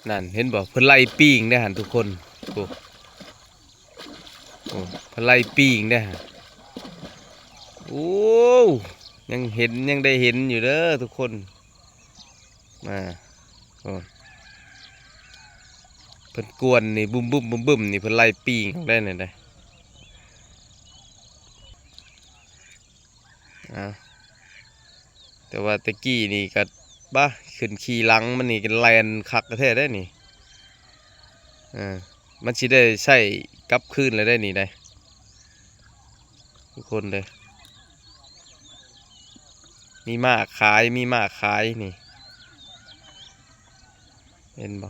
นั่นเห็นบ่เพิ่นไล่ปิ้งได้หั่นทุกคนโอ้โอ้เพิ่นไล่ปิ้งได้หั่นโอ้ยังเห็นยังได้เห็นอยู่เด้อทุกคนมาโอ้เพิ่นกวนนี่บุ้มบุ้มบุ้มบุ้มนี่เพิ่นไล่ปิ้งได้นั่นได้อ้าวแต่ว่าตะกี้นี่ก็บ้าขึ้นขี่หลังมันนี่ก็แล่นคักกระแท้ได้นี่มันสิได้ใช้กลับคืนเลยได้นี่ได้ทุกคนเลยมีหมากขายมีหมากขายนี่เห็นบ่